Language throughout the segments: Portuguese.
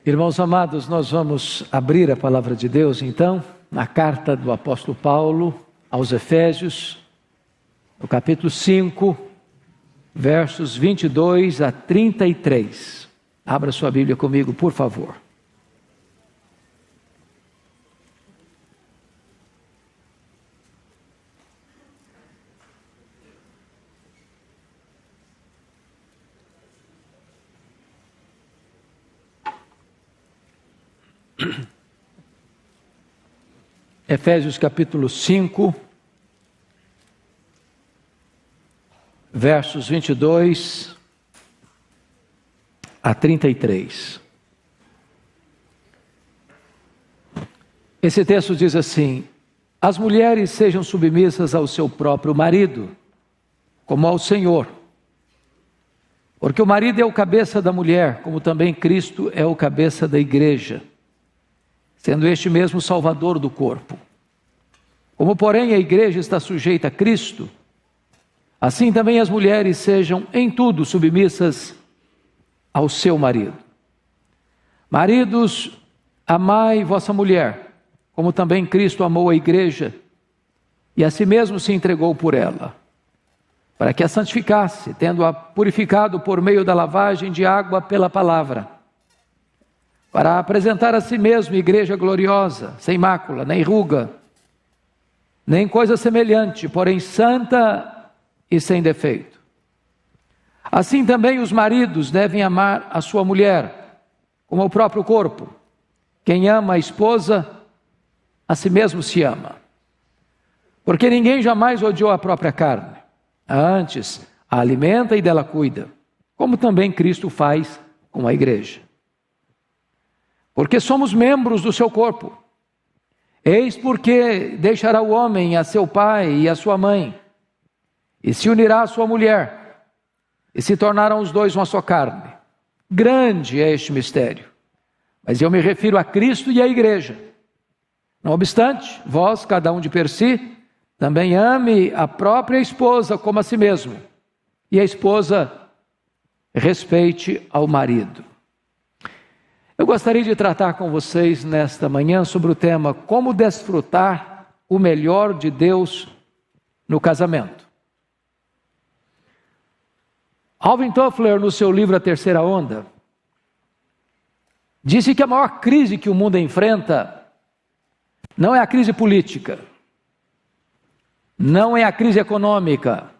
Irmãos amados, nós vamos abrir a palavra de Deus, então, na carta do apóstolo Paulo aos Efésios, no capítulo 5, versos 22 a 33. Abra sua Bíblia comigo, por favor. Efésios capítulo 5, versos 22 a 33. Esse texto diz assim: as mulheres sejam submissas ao seu próprio marido, como ao Senhor. Porque o marido é o cabeça da mulher, como também Cristo é o cabeça da igreja, sendo este mesmo Salvador do corpo. Como, porém, a igreja está sujeita a Cristo, assim também as mulheres sejam em tudo submissas ao seu marido. Maridos, amai vossa mulher, como também Cristo amou a igreja, e a si mesmo se entregou por ela, para que a santificasse, tendo-a purificado por meio da lavagem de água pela palavra, para apresentar a si mesmo igreja gloriosa, sem mácula, nem ruga, nem coisa semelhante, porém santa e sem defeito. Assim também os maridos devem amar a sua mulher, como o próprio corpo. Quem ama a esposa, a si mesmo se ama. Porque ninguém jamais odiou a própria carne. Antes, a alimenta e dela cuida, como também Cristo faz com a igreja. Porque somos membros do seu corpo. Eis porque deixará o homem a seu pai e a sua mãe, e se unirá à sua mulher, e se tornarão os dois uma só carne. Grande é este mistério, mas eu me refiro a Cristo e à igreja. Não obstante, vós, cada um de per si, também ame a própria esposa como a si mesmo, e a esposa respeite ao marido. Eu gostaria de tratar com vocês nesta manhã sobre o tema como desfrutar o melhor de Deus no casamento. Alvin Toffler, no seu livro A Terceira Onda, disse que a maior crise que o mundo enfrenta não é a crise política, não é a crise econômica,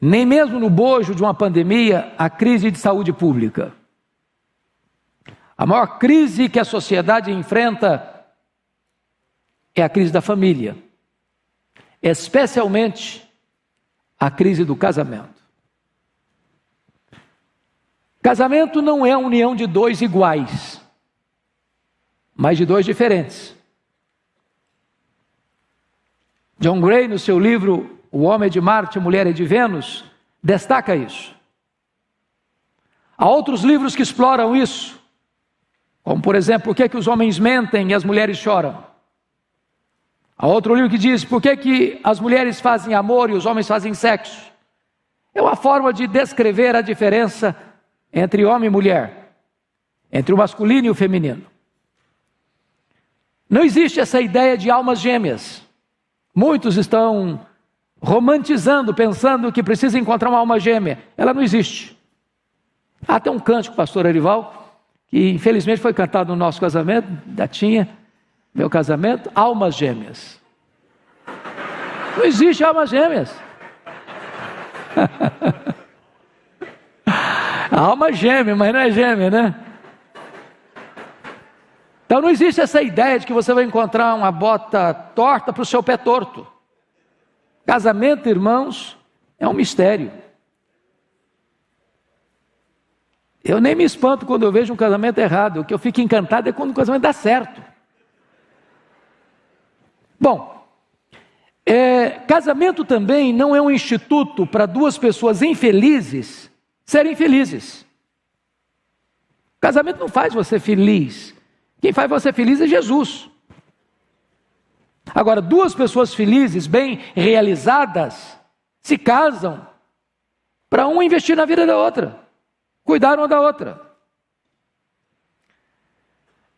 nem mesmo no bojo de uma pandemia, a crise de saúde pública. A maior crise que a sociedade enfrenta é a crise da família, especialmente a crise do casamento. Casamento não é a união de dois iguais, mas de dois diferentes. John Gray, no seu livro O Homem é de Marte, a Mulher é de Vênus, destaca isso. Há outros livros que exploram isso, como, por exemplo, por que os homens mentem e as mulheres choram? Há outro livro que diz, por que as mulheres fazem amor e os homens fazem sexo? É uma forma de descrever a diferença entre homem e mulher, entre o masculino e o feminino. Não existe essa ideia de almas gêmeas. Muitos estão romantizando, pensando que precisa encontrar uma alma gêmea. Ela não existe. Há até um cântico, pastor Arival, que infelizmente foi cantado no nosso casamento, da Tinha, meu casamento, almas gêmeas. Não existe almas gêmeas. Alma gêmea, mas não é gêmea, né? Então não existe essa ideia de que você vai encontrar uma bota torta para o seu pé torto. Casamento, irmãos, é um mistério. Eu nem me espanto quando eu vejo um casamento errado. O que eu fico encantado é quando o casamento dá certo. Bom, casamento também não é um instituto para duas pessoas infelizes serem felizes. Casamento não faz você feliz. Quem faz você feliz é Jesus. Agora, duas pessoas felizes, bem realizadas, se casam para uma investir na vida da outra, cuidar uma da outra.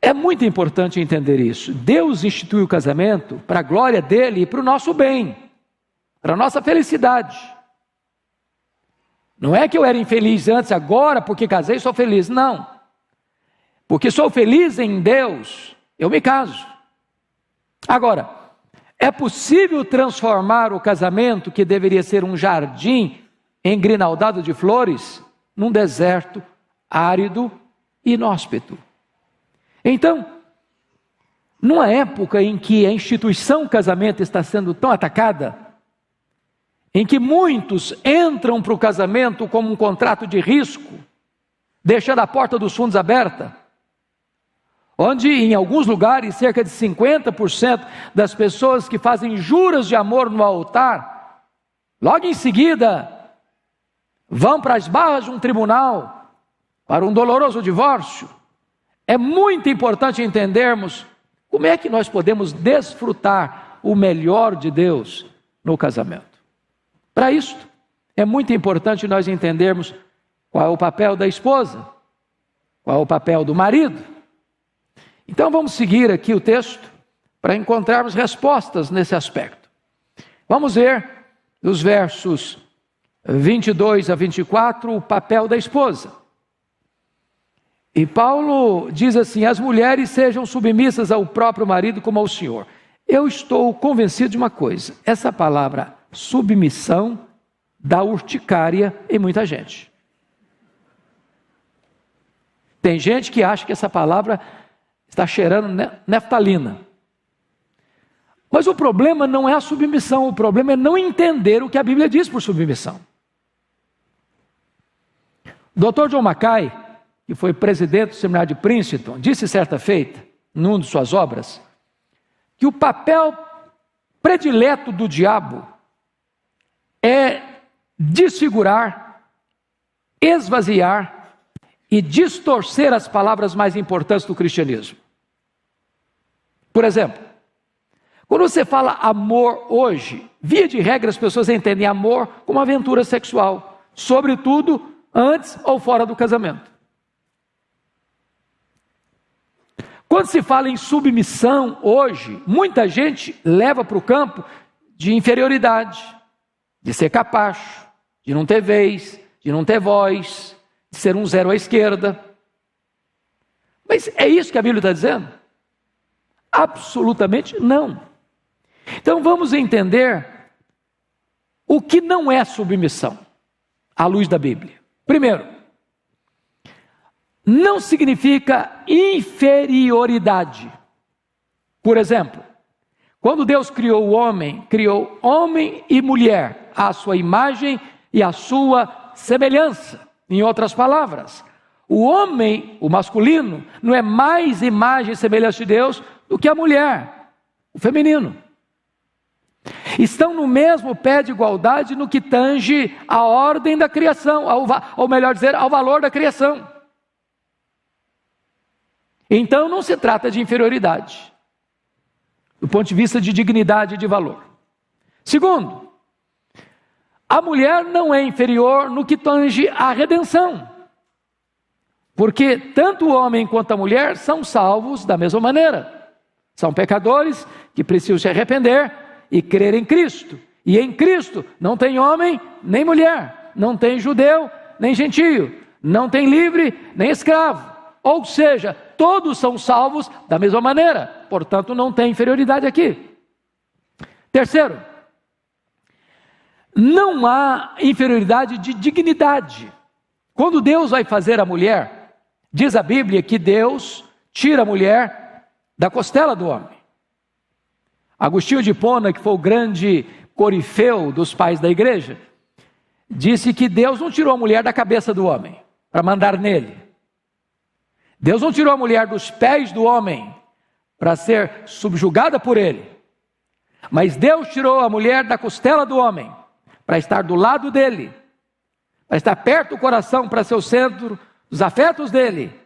É muito importante entender isso. Deus instituiu o casamento para a glória dele e para o nosso bem, para a nossa felicidade. Não é que eu era infeliz antes, agora porque casei sou feliz. Não. Porque sou feliz em Deus, eu me caso. Agora, é possível transformar o casamento, que deveria ser um jardim engrinaldado de flores, num deserto árido e inóspito. Então, numa época em que a instituição casamento está sendo tão atacada, em que muitos entram para o casamento como um contrato de risco, deixando a porta dos fundos aberta, onde em alguns lugares cerca de 50% das pessoas que fazem juras de amor no altar, logo em seguida vão para as barras de um tribunal para um doloroso divórcio. É muito importante entendermos como é que nós podemos desfrutar o melhor de Deus no casamento. Para isso, é muito importante nós entendermos qual é o papel da esposa, qual é o papel do marido. Então vamos seguir aqui o texto para encontrarmos respostas nesse aspecto. Vamos ver nos versos 22 a 24 o papel da esposa. E Paulo diz assim: as mulheres sejam submissas ao próprio marido como ao Senhor. Eu estou convencido de uma coisa: essa palavra submissão dá urticária em muita gente. Tem gente que acha que essa palavra está cheirando neftalina. Mas o problema não é a submissão, o problema é não entender o que a Bíblia diz por submissão. Dr. John Mackay, que foi presidente do seminário de Princeton, disse certa feita, numa de suas obras, que o papel predileto do diabo é desfigurar, esvaziar e distorcer as palavras mais importantes do cristianismo. Por exemplo, quando você fala amor hoje, via de regra as pessoas entendem amor como aventura sexual, sobretudo antes ou fora do casamento. Quando se fala em submissão hoje, muita gente leva para o campo de inferioridade, de ser capacho, de não ter vez, de não ter voz, de ser um zero à esquerda. Mas é isso que a Bíblia está dizendo? Absolutamente não. Então vamos entender o que não é submissão, à luz da Bíblia. Primeiro, não significa inferioridade. Por exemplo, quando Deus criou homem e mulher, à sua imagem e à sua semelhança. Em outras palavras, o homem, o masculino, não é mais imagem e semelhança de Deus do que a mulher, o feminino. Estão no mesmo pé de igualdade no que tange a ordem da criação, ou melhor dizer, ao valor da criação. Então não se trata de inferioridade, do ponto de vista de dignidade e de valor. Segundo, a mulher não é inferior no que tange à redenção, porque tanto o homem quanto a mulher são salvos da mesma maneira. São pecadores que precisam se arrepender e crer em Cristo. E em Cristo não tem homem nem mulher, não tem judeu nem gentio, não tem livre nem escravo. Ou seja, todos são salvos da mesma maneira, portanto não tem inferioridade aqui. Terceiro, não há inferioridade de dignidade. Quando Deus vai fazer a mulher, diz a Bíblia que Deus tira a mulher da costela do homem. Agostinho de Hipona, que foi o grande corifeu dos pais da igreja, disse que Deus não tirou a mulher da cabeça do homem para mandar nele. Deus não tirou a mulher dos pés do homem para ser subjugada por ele. Mas Deus tirou a mulher da costela do homem para estar do lado dele, para estar perto do coração, para ser o centro dos afetos dele,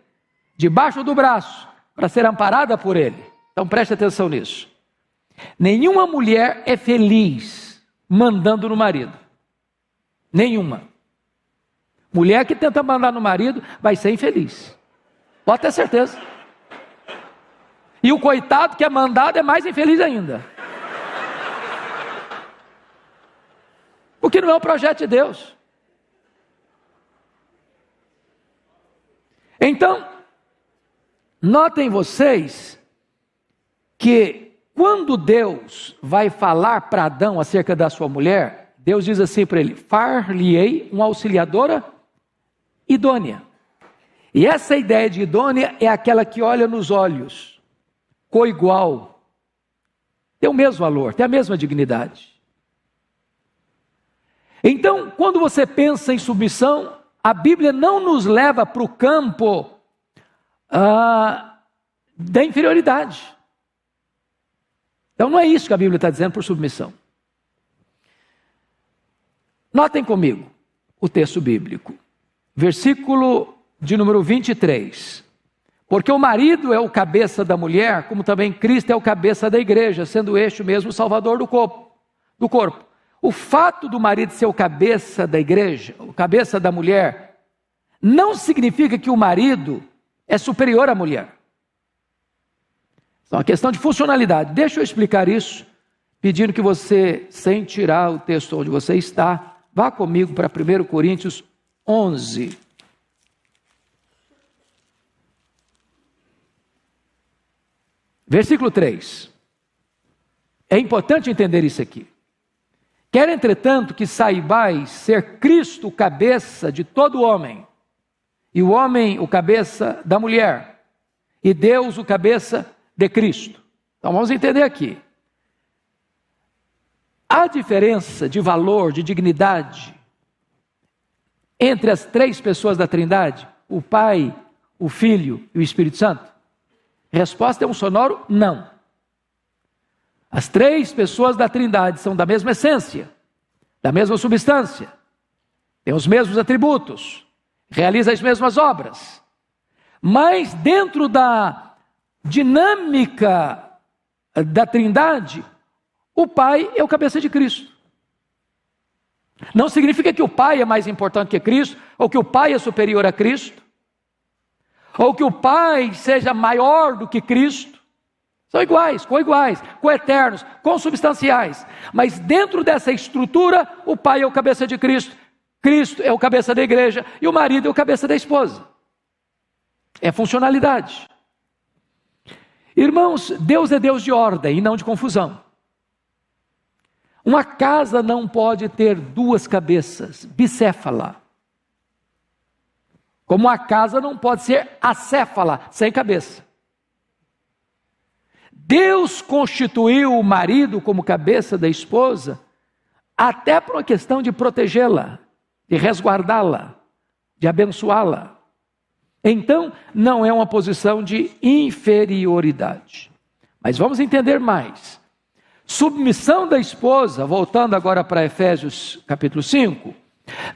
debaixo do braço, para ser amparada por ele. Então preste atenção nisso. Nenhuma mulher é feliz mandando no marido. Nenhuma. Mulher que tenta mandar no marido vai ser infeliz. Pode ter certeza. E o coitado que é mandado é mais infeliz ainda. Porque não é o projeto de Deus. Então, notem vocês que quando Deus vai falar para Adão acerca da sua mulher, Deus diz assim para ele: far-lhe-ei uma auxiliadora idônea. E essa ideia de idônea é aquela que olha nos olhos, coigual, tem o mesmo valor, tem a mesma dignidade. Então, quando você pensa em submissão, a Bíblia não nos leva para o campo da inferioridade. Então não é isso que a Bíblia está dizendo por submissão. Notem comigo o texto bíblico. Versículo de número 23. Porque o marido é o cabeça da mulher, como também Cristo é o cabeça da igreja, sendo este mesmo o salvador do corpo. O fato do marido ser o cabeça da igreja, o cabeça da mulher, não significa que o marido é superior à mulher. É uma questão de funcionalidade. Deixa eu explicar isso, pedindo que você, sem tirar o texto onde você está, vá comigo para 1 Coríntios 11. Versículo 3. É importante entender isso aqui. Quero, entretanto, que saibais ser Cristo o cabeça de todo homem, e o homem o cabeça da mulher, e Deus o cabeça de Cristo. Então vamos entender aqui. Há diferença de valor, de dignidade, entre as três pessoas da Trindade, o Pai, o Filho e o Espírito Santo? A resposta é um sonoro não. As três pessoas da Trindade são da mesma essência, da mesma substância, têm os mesmos atributos, realizam as mesmas obras, mas dentro da dinâmica da Trindade, o Pai é o cabeça de Cristo. Não significa que o Pai é mais importante que Cristo, ou que o Pai é superior a Cristo, ou que o Pai seja maior do que Cristo. São iguais, coeternos, consubstanciais. Mas dentro dessa estrutura, o Pai é o cabeça de Cristo, Cristo é o cabeça da igreja e o marido é o cabeça da esposa. É funcionalidade. Irmãos, Deus é Deus de ordem e não de confusão. Uma casa não pode ter duas cabeças, bicéfala. Como a casa não pode ser acéfala, sem cabeça. Deus constituiu o marido como cabeça da esposa, até por uma questão de protegê-la, de resguardá-la, de abençoá-la. Então, não é uma posição de inferioridade. Mas vamos entender mais. Submissão da esposa, voltando agora para Efésios capítulo 5,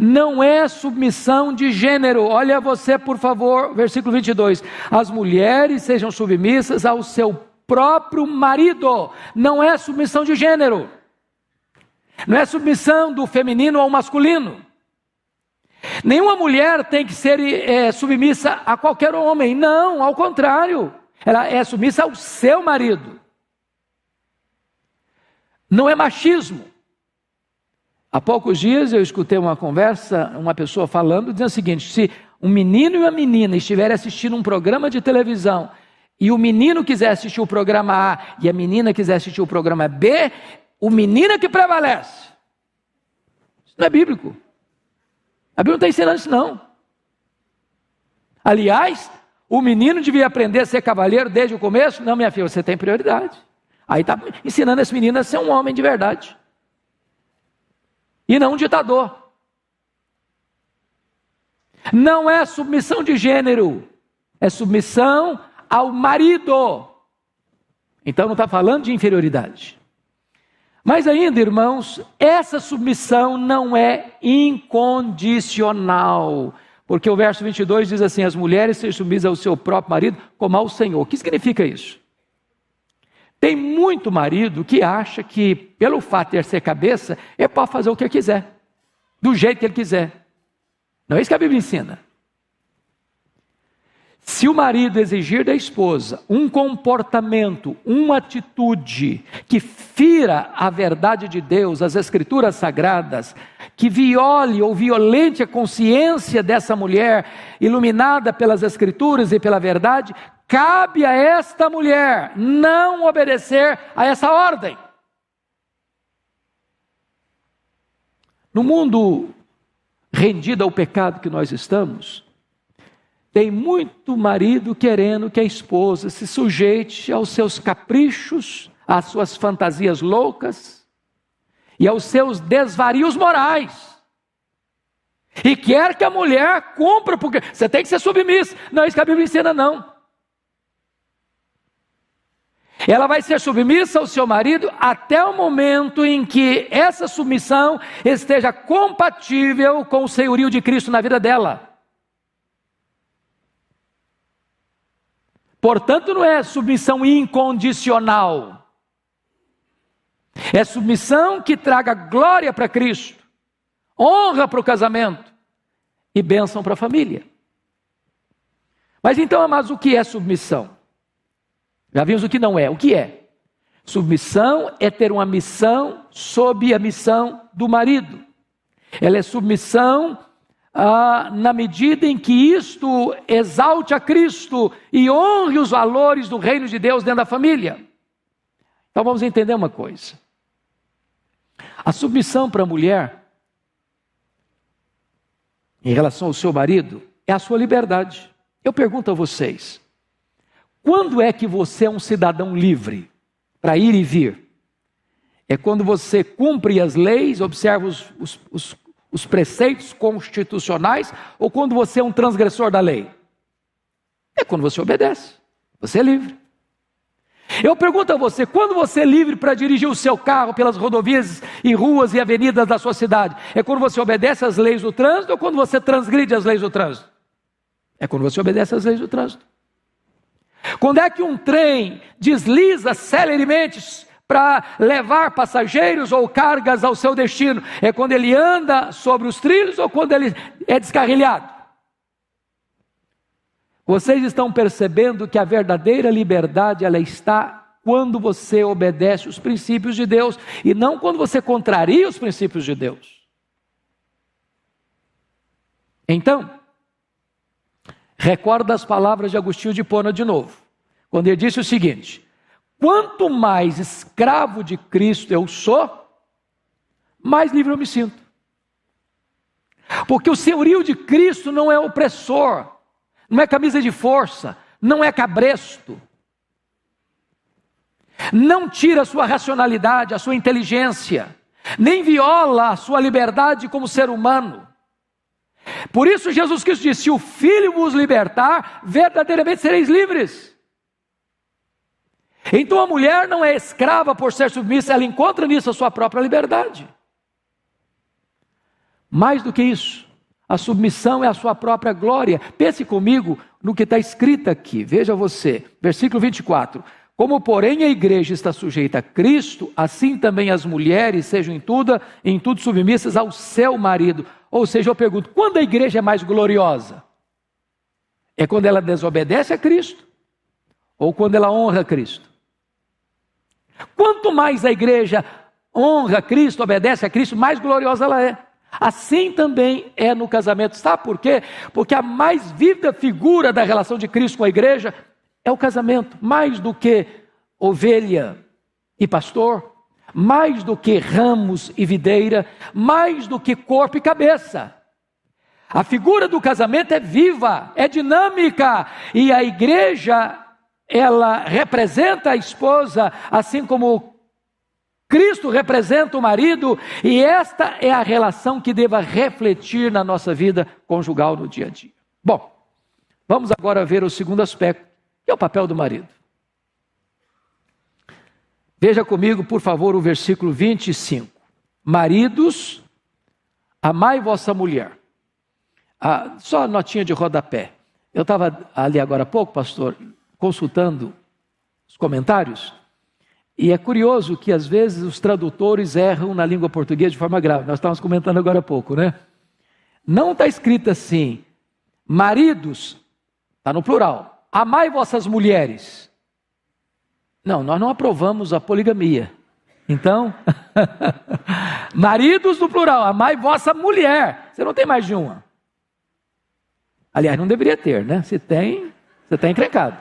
não é submissão de gênero. Olha você, por favor, versículo 22. As mulheres sejam submissas ao seu próprio marido. Não é submissão de gênero. Não é submissão do feminino ao masculino. Nenhuma mulher tem que ser submissa a qualquer homem. Não, ao contrário. Ela é submissa ao seu marido. Não é machismo. Há poucos dias eu escutei uma conversa, uma pessoa falando, dizendo o seguinte: se um menino e uma menina estiverem assistindo um programa de televisão, e o menino quiser assistir o programa A, e a menina quiser assistir o programa B, o menino é que prevalece. Isso não é bíblico. A Bíblia não está ensinando isso não. Aliás, o menino devia aprender a ser cavalheiro desde o começo. Não, minha filha, você tem prioridade. Aí está ensinando esse menino a ser um homem de verdade. E não um ditador. Não é submissão de gênero. É submissão ao marido. Então não está falando de inferioridade. Mas ainda, irmãos, essa submissão não é incondicional. Porque o verso 22 diz assim: as mulheres sejam submissas ao seu próprio marido como ao Senhor. O que significa isso? Tem muito marido que acha que, pelo fato de ele ser cabeça, ele pode fazer o que ele quiser, do jeito que ele quiser. Não é isso que a Bíblia ensina. Se o marido exigir da esposa um comportamento, uma atitude que fira a verdade de Deus, as Escrituras Sagradas, que viole ou violente a consciência dessa mulher, iluminada pelas Escrituras e pela verdade, cabe a esta mulher não obedecer a essa ordem. No mundo rendido ao pecado que nós estamos, tem muito marido querendo que a esposa se sujeite aos seus caprichos, às suas fantasias loucas e aos seus desvarios morais. E quer que a mulher cumpra, porque você tem que ser submissa. Não é isso que a Bíblia ensina, não. Ela vai ser submissa ao seu marido até o momento em que essa submissão esteja compatível com o senhorio de Cristo na vida dela. Portanto, não é submissão incondicional. É submissão que traga glória para Cristo, honra para o casamento e bênção para a família. Mas então, amados, o que é submissão? Já vimos o que não é. O que é? Submissão é ter uma missão sob a missão do marido. Ela é submissão na medida em que isto exalte a Cristo e honre os valores do reino de Deus dentro da família. Então vamos entender uma coisa. A submissão para a mulher, em relação ao seu marido, é a sua liberdade. Eu pergunto a vocês, quando é que você é um cidadão livre para ir e vir? É quando você cumpre as leis, observa os preceitos constitucionais, ou quando você é um transgressor da lei? É quando você obedece, você é livre. Eu pergunto a você, quando você é livre para dirigir o seu carro pelas rodovias e ruas e avenidas da sua cidade? É quando você obedece às leis do trânsito ou quando você transgride as leis do trânsito? É quando você obedece às leis do trânsito. Quando é que um trem desliza celeremente para levar passageiros ou cargas ao seu destino? É quando ele anda sobre os trilhos ou quando ele é descarrilhado? Vocês estão percebendo que a verdadeira liberdade, ela está quando você obedece os princípios de Deus e não quando você contraria os princípios de Deus. Então, recorda as palavras de Agostinho de Hipona de novo, quando ele disse o seguinte: quanto mais escravo de Cristo eu sou, mais livre eu me sinto. Porque o senhorio de Cristo não é opressor, não é camisa de força, não é cabresto. Não tira a sua racionalidade, a sua inteligência, nem viola a sua liberdade como ser humano. Por isso Jesus Cristo disse: se o Filho vos libertar, verdadeiramente sereis livres. Então a mulher não é escrava por ser submissa, ela encontra nisso a sua própria liberdade. Mais do que isso, a submissão é a sua própria glória. Pense comigo no que está escrito aqui, veja você, versículo 24. Como porém a igreja está sujeita a Cristo, assim também as mulheres sejam em tudo submissas ao seu marido. Ou seja, eu pergunto, quando a igreja é mais gloriosa? É quando ela desobedece a Cristo? Ou quando ela honra a Cristo? Quanto mais a igreja honra a Cristo, obedece a Cristo, mais gloriosa ela é. Assim também é no casamento. Sabe por quê? Porque a mais viva figura da relação de Cristo com a igreja é o casamento. Mais do que ovelha e pastor, mais do que ramos e videira, mais do que corpo e cabeça. A figura do casamento é viva, é dinâmica, e a igreja, ela representa a esposa, assim como Cristo representa o marido, e esta é a relação que deva refletir na nossa vida conjugal no dia a dia. Bom, vamos agora ver o segundo aspecto, que é o papel do marido. Veja comigo, por favor, o versículo 25. Maridos, amai vossa mulher. Só a notinha de rodapé. Eu estava ali agora há pouco, pastor, consultando os comentários, e é curioso que às vezes os tradutores erram na língua portuguesa de forma grave. Nós estávamos comentando agora há pouco, né? Não está escrito assim, maridos, está no plural. Amai vossas mulheres. Não, nós não aprovamos a poligamia. Então, maridos no plural, amai vossa mulher. Você não tem mais de uma. Aliás, não deveria ter, né? Se tem, você está encrencado.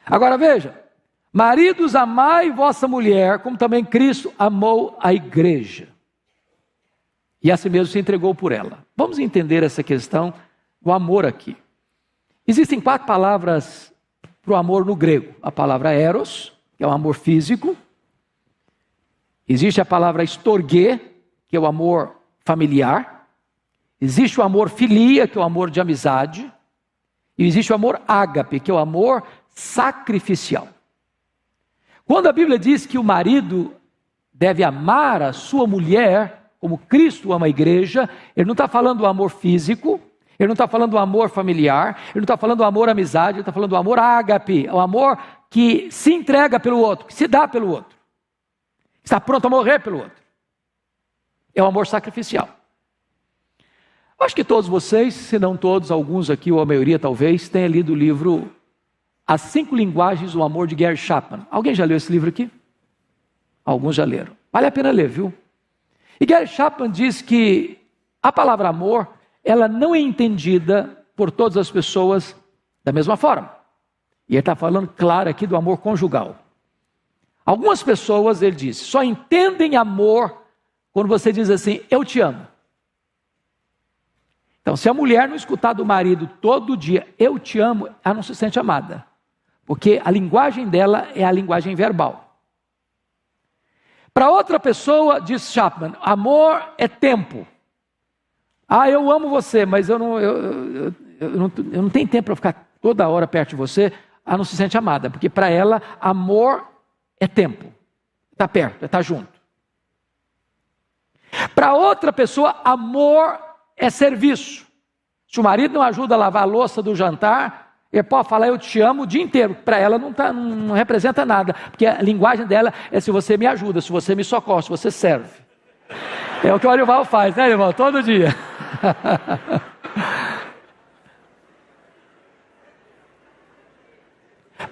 Agora veja, maridos, amai vossa mulher, como também Cristo amou a igreja. E a si mesmo se entregou por ela. Vamos entender essa questão do amor aqui. Existem 4 palavras para o amor no grego. A palavra eros, que é o amor físico. Existe a palavra storge, que é o amor familiar. Existe o amor filia, que é o amor de amizade. E existe o amor ágape, que é o amor sacrificial. Quando a Bíblia diz que o marido deve amar a sua mulher, como Cristo ama a igreja, ele não está falando do amor físico, ele não está falando do amor familiar, ele não está falando do amor amizade, ele está falando do amor ágape, o amor que se entrega pelo outro, que se dá pelo outro, está pronto a morrer pelo outro. É o amor sacrificial. Acho que todos vocês, se não todos, alguns aqui, ou a maioria talvez, tenham lido o livro As 5 Linguagens do Amor de Gary Chapman. Alguém já leu esse livro aqui? Alguns já leram. Vale a pena ler, viu? E Gary Chapman diz que a palavra amor, ela não é entendida por todas as pessoas da mesma forma. E ele está falando, claro, aqui do amor conjugal. Algumas pessoas, ele diz, só entendem amor quando você diz assim, eu te amo. Então, se a mulher não escutar do marido todo dia, eu te amo, ela não se sente amada. Porque a linguagem dela é a linguagem verbal. Para outra pessoa, diz Chapman, amor é tempo. Ah, eu amo você, mas eu não tenho tempo para ficar toda hora perto de você. Ela não se sente amada, porque para ela, amor é tempo. Está perto, está junto. Para outra pessoa, amor é serviço. Se o marido não ajuda a lavar a louça do jantar, ele pode falar eu te amo o dia inteiro. Para ela não representa nada, porque a linguagem dela é se você me ajuda, se você me socorre, se você serve. É o que o Arival faz, né, irmão? Todo dia.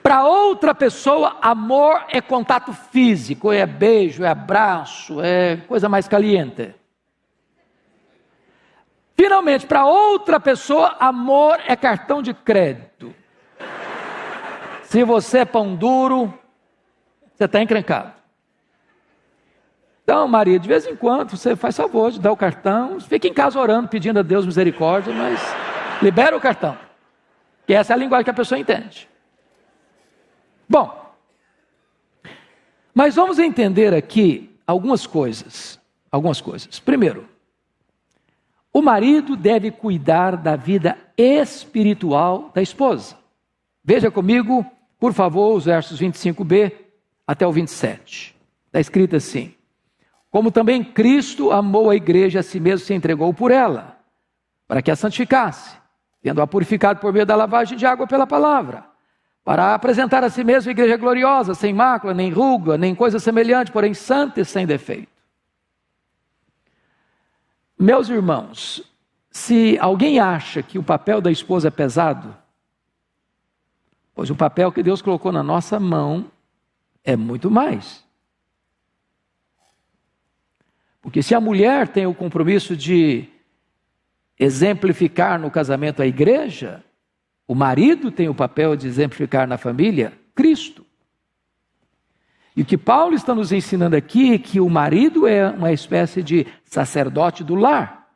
Para outra pessoa, amor é contato físico, é beijo, é abraço, é coisa mais caliente. Finalmente, para outra pessoa, amor é cartão de crédito. Se você é pão duro, você está encrencado. Então, Maria, de vez em quando, você faz favor de dar o cartão, fica em casa orando, pedindo a Deus misericórdia, mas libera o cartão. Que essa é a linguagem que a pessoa entende. Bom, mas vamos entender aqui algumas coisas. Primeiro, o marido deve cuidar da vida espiritual da esposa. Veja comigo, por favor, os versos 25b até o 27. Está escrito assim: como também Cristo amou a igreja, a si mesmo se entregou por ela, para que a santificasse, tendo-a purificado por meio da lavagem de água pela palavra, para apresentar a si mesmo a igreja gloriosa, sem mácula, nem ruga, nem coisa semelhante, porém santa e sem defeito. Meus irmãos, se alguém acha que o papel da esposa é pesado, pois o papel que Deus colocou na nossa mão é muito mais. Porque se a mulher tem o compromisso de exemplificar no casamento a igreja, o marido tem o papel de exemplificar na família Cristo. E o que Paulo está nos ensinando aqui é que o marido é uma espécie de sacerdote do lar.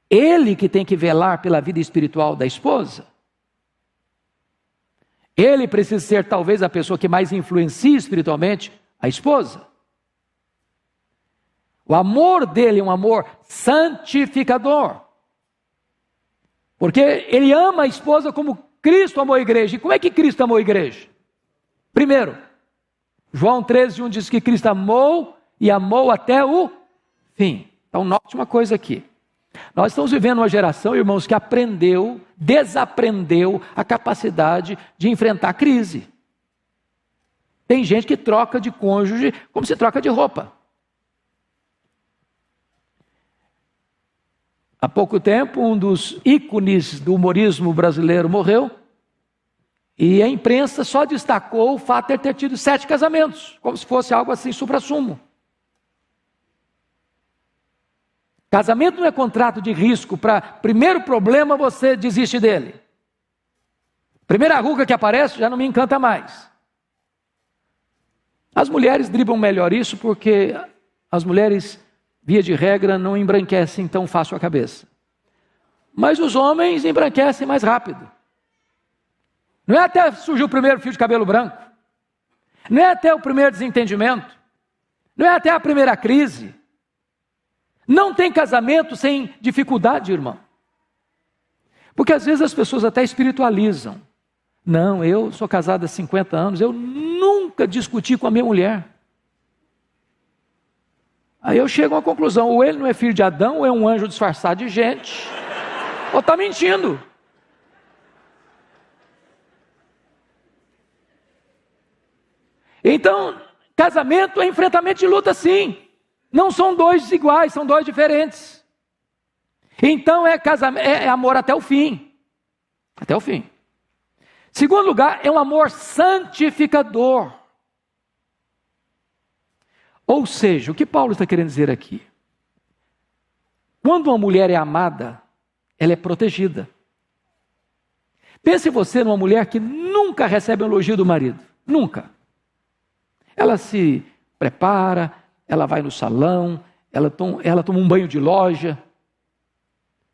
Ele que tem que velar pela vida espiritual da esposa. Ele precisa ser talvez a pessoa que mais influencia espiritualmente a esposa. O amor dele é um amor santificador. Porque ele ama a esposa como Cristo amou a igreja. E como é que Cristo amou a igreja? Primeiro, João 13:1 diz que Cristo amou e amou até o fim. Então note uma coisa aqui. Nós estamos vivendo uma geração, irmãos, que desaprendeu a capacidade de enfrentar a crise. Tem gente que troca de cônjuge como se troca de roupa. Há pouco tempo, um dos ícones do humorismo brasileiro morreu, e a imprensa só destacou o fato de ter tido 7 casamentos, como se fosse algo assim suprassumo. Casamento não é contrato de risco. Para primeiro problema você desiste dele. Primeira ruga que aparece já não me encanta mais. As mulheres driblam melhor isso porque as mulheres, via de regra, não embranquecem tão fácil a cabeça. Mas os homens embranquecem mais rápido. Não é até surgir o primeiro fio de cabelo branco. Não é até o primeiro desentendimento. Não é até a primeira crise. Não tem casamento sem dificuldade, irmão. Porque às vezes as pessoas até espiritualizam. Não, eu sou casado há 50 anos, eu nunca discuti com a minha mulher. Aí eu chego a uma conclusão, ou ele não é filho de Adão, ou é um anjo disfarçado de gente, ou está mentindo. Então, casamento é enfrentamento de luta, sim. Não são dois iguais, são dois diferentes. Então é amor até o fim. Até o fim. Segundo lugar, é um amor santificador. Ou seja, o que Paulo está querendo dizer aqui? Quando uma mulher é amada, ela é protegida. Pense você numa mulher que nunca recebe um elogio do marido. Nunca. Ela se prepara, ela vai no salão, ela toma um banho de loja,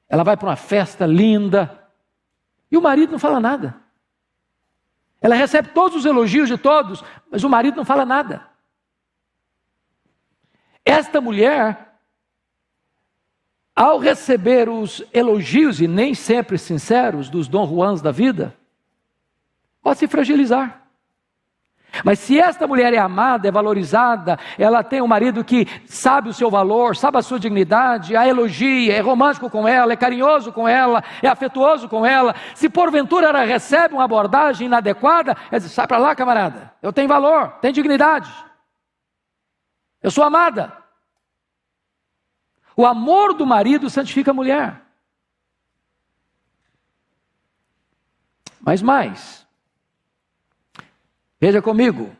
ela vai para uma festa linda, e o marido não fala nada. Ela recebe todos os elogios de todos, mas o marido não fala nada. Esta mulher, ao receber os elogios, e nem sempre sinceros, dos Dom Juans da vida, pode se fragilizar. Mas se esta mulher é amada, é valorizada, ela tem um marido que sabe o seu valor, sabe a sua dignidade, a elogia, é romântico com ela, é carinhoso com ela, é afetuoso com ela, se porventura ela recebe uma abordagem inadequada, ela diz, sai para lá, camarada, eu tenho valor, tenho dignidade, eu sou amada. O amor do marido santifica a mulher. Mas mais, veja comigo,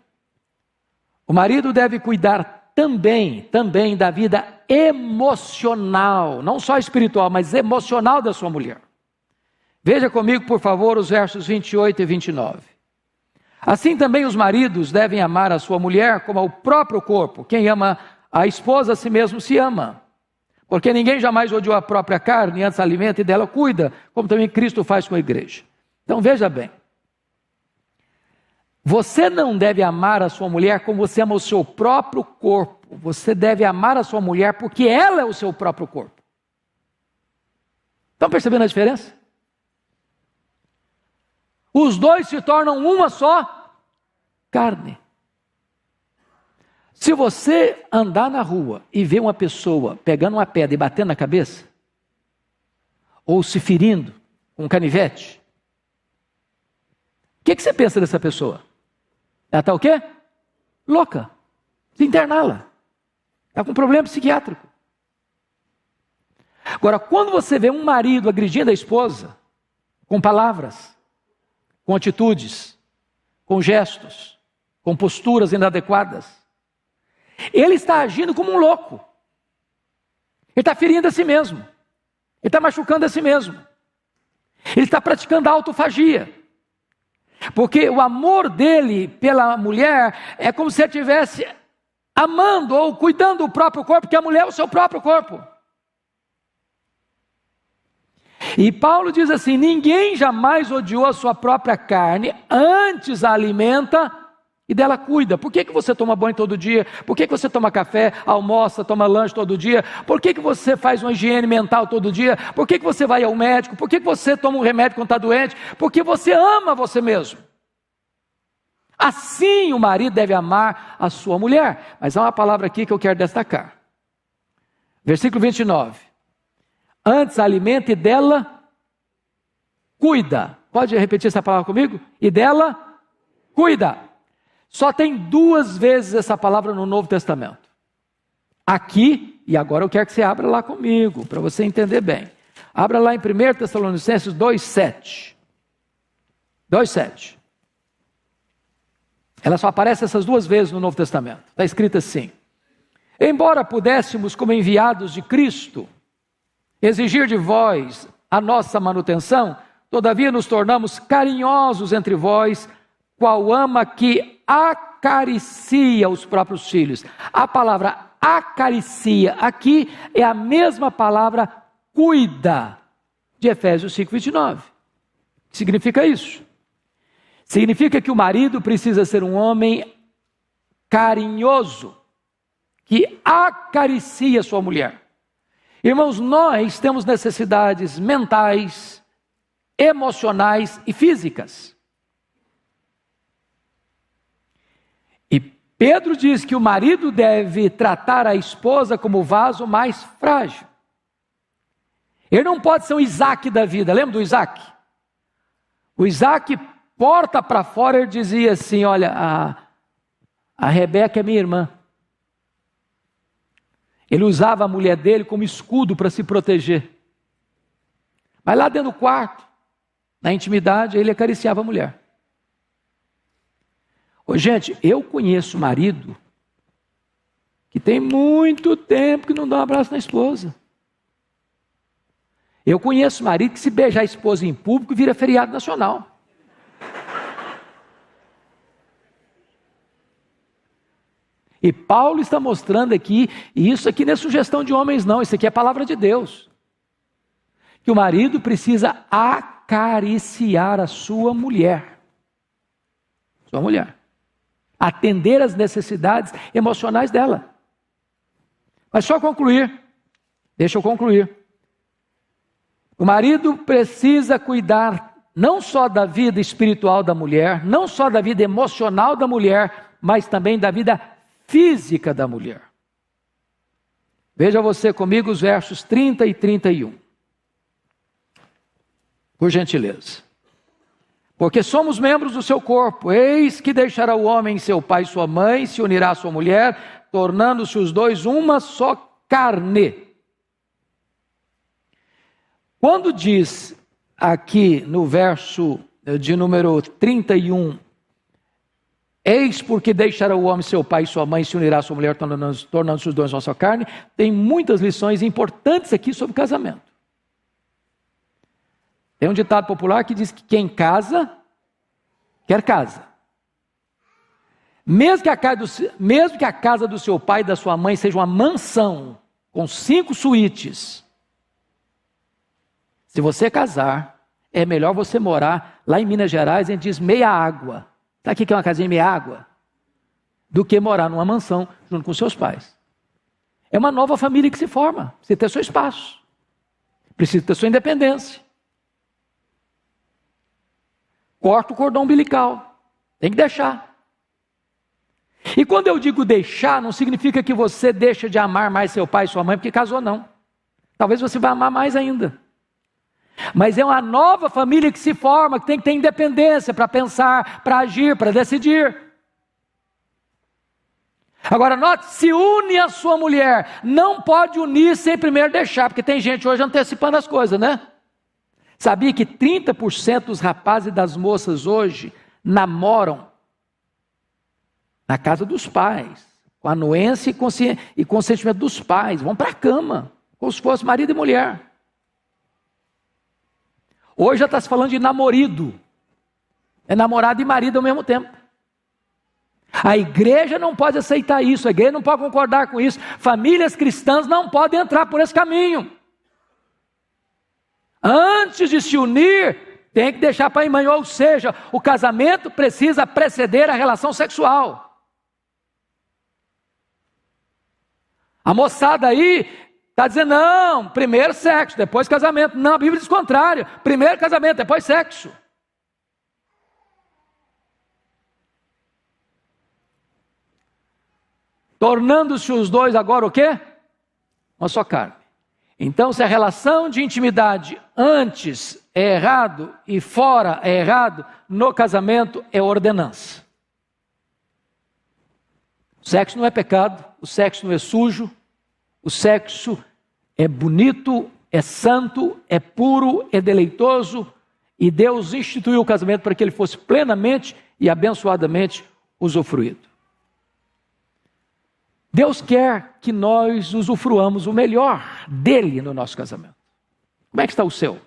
o marido deve cuidar também da vida emocional, não só espiritual, mas emocional da sua mulher. Veja comigo, por favor, os versos 28 e 29. Assim também os maridos devem amar a sua mulher como ao próprio corpo. Quem ama a esposa a si mesmo se ama. Porque ninguém jamais odiou a própria carne, antes alimenta e dela cuida, como também Cristo faz com a igreja. Então veja bem. Você não deve amar a sua mulher como você ama o seu próprio corpo. Você deve amar a sua mulher porque ela é o seu próprio corpo. Estão percebendo a diferença? Os dois se tornam uma só carne. Se você andar na rua e ver uma pessoa pegando uma pedra e batendo na cabeça, ou se ferindo com um canivete, o que você pensa dessa pessoa? Ela está o quê? Louca. Se interná-la. Está com problema psiquiátrico. Agora, quando você vê um marido agredindo a esposa, com palavras, com atitudes, com gestos, com posturas inadequadas, ele está agindo como um louco. Ele está ferindo a si mesmo. Ele está machucando a si mesmo. Ele está praticando autofagia. Porque o amor dele pela mulher é como se ele estivesse amando ou cuidando do próprio corpo, porque a mulher é o seu próprio corpo. E Paulo diz assim, ninguém jamais odiou a sua própria carne, antes a alimenta e dela cuida. Por que você toma banho todo dia? Por que você toma café, almoça, toma lanche todo dia? Por que você faz uma higiene mental todo dia? Por que você vai ao médico? Por que você toma um remédio quando está doente? Porque você ama você mesmo. Assim o marido deve amar a sua mulher. Mas há uma palavra aqui que eu quero destacar. Versículo 29. Antes alimenta e dela cuida. Pode repetir essa palavra comigo? E dela cuida. Só tem 2 vezes essa palavra no Novo Testamento. Aqui, e agora eu quero que você abra lá comigo, para você entender bem. Abra lá em 1 Tessalonicenses 2,7. 2,7. Ela só aparece essas duas vezes no Novo Testamento. Está escrito assim: embora pudéssemos, como enviados de Cristo, exigir de vós a nossa manutenção, todavia nos tornamos carinhosos entre vós, qual ama que acaricia os próprios filhos. A palavra acaricia aqui é a mesma palavra cuida de Efésios 5:29. O que significa isso? Significa que o marido precisa ser um homem carinhoso, que acaricia sua mulher. Irmãos, nós temos necessidades mentais, emocionais e físicas. E Pedro diz que o marido deve tratar a esposa como o vaso mais frágil. Ele não pode ser um Isaac da vida. Lembra do Isaac? O Isaac, porta para fora, ele dizia assim: olha, a Rebeca é minha irmã. Ele usava a mulher dele como escudo para se proteger. Mas lá dentro do quarto, na intimidade, ele acariciava a mulher. Ô, gente, eu conheço marido que tem muito tempo que não dá um abraço na esposa. Eu conheço marido que, se beijar a esposa em público, vira feriado nacional. E Paulo está mostrando aqui, e isso aqui não é sugestão de homens não, isso aqui é palavra de Deus, que o marido precisa acariciar a sua mulher, atender às necessidades emocionais dela. Mas só concluir, deixa eu concluir. O marido precisa cuidar não só da vida espiritual da mulher, não só da vida emocional da mulher, mas também da vida física da mulher. Veja você comigo os versos 30 e 31. Por gentileza. Porque somos membros do seu corpo, eis que deixará o homem seu pai e sua mãe, se unirá à sua mulher, tornando-se os dois uma só carne. Quando diz aqui no verso de número 31, eis porque deixará o homem seu pai e sua mãe, se unirá à sua mulher, tornando-se os dois uma só carne, tem muitas lições importantes aqui sobre casamento. Tem um ditado popular que diz que quem casa, quer casa. Mesmo que a casa do seu pai e da sua mãe seja uma mansão, com 5 suítes, se você casar, é melhor você morar lá em Minas Gerais, a gente diz meia água. Sabe o que é uma casinha meia água? Do que morar numa mansão junto com seus pais. É uma nova família que se forma, precisa ter seu espaço, precisa ter sua independência. Corta o cordão umbilical, tem que deixar. E quando eu digo deixar, não significa que você deixa de amar mais seu pai e sua mãe porque casou, não. Talvez você vá amar mais ainda. Mas é uma nova família que se forma, que tem que ter independência para pensar, para agir, para decidir. Agora note, se une a sua mulher, não pode unir sem primeiro deixar, porque tem gente hoje antecipando as coisas, né? Sabia que 30% dos rapazes e das moças hoje namoram na casa dos pais, com a anuência e consentimento dos pais, vão para a cama, como se fosse marido e mulher. Hoje já está se falando de namorido, é namorado e marido ao mesmo tempo. A igreja não pode aceitar isso, a igreja não pode concordar com isso, famílias cristãs não podem entrar por esse caminho. Antes de se unir, tem que deixar pai e mãe, ou seja, o casamento precisa preceder a relação sexual. A moçada aí está dizendo, não, primeiro sexo, depois casamento. Não, a Bíblia diz o contrário, primeiro casamento, depois sexo. Tornando-se os dois agora o quê? Uma só carne. Então, se a relação de intimidade antes é errado e fora é errado, no casamento é ordenança. O sexo não é pecado, o sexo não é sujo, o sexo é bonito é santo, é puro, é deleitoso, e Deus instituiu o casamento para que ele fosse plenamente e abençoadamente usufruído. Deus quer que nós usufruamos o melhor dele no nosso casamento. Como é que está o seu?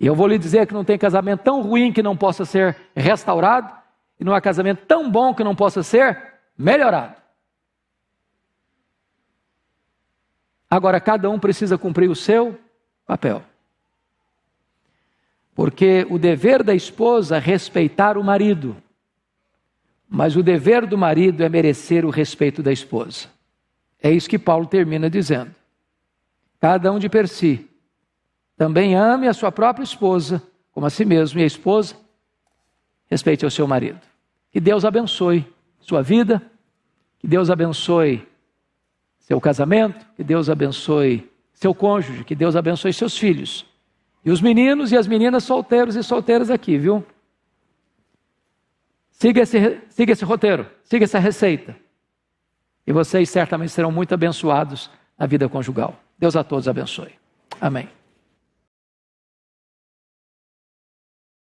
E eu vou lhe dizer que não tem casamento tão ruim que não possa ser restaurado, e não há casamento tão bom que não possa ser melhorado. Agora, cada um precisa cumprir o seu papel. Porque o dever da esposa é respeitar o marido, mas o dever do marido é merecer o respeito da esposa. É isso que Paulo termina dizendo. Cada um de per si também ame a sua própria esposa como a si mesmo, e a esposa respeite o seu marido. Que Deus abençoe sua vida, que Deus abençoe seu casamento, que Deus abençoe seu cônjuge, que Deus abençoe seus filhos. E os meninos e as meninas solteiros e solteiras aqui, viu? Siga esse roteiro, siga essa receita. E vocês certamente serão muito abençoados na vida conjugal. Deus a todos abençoe. Amém.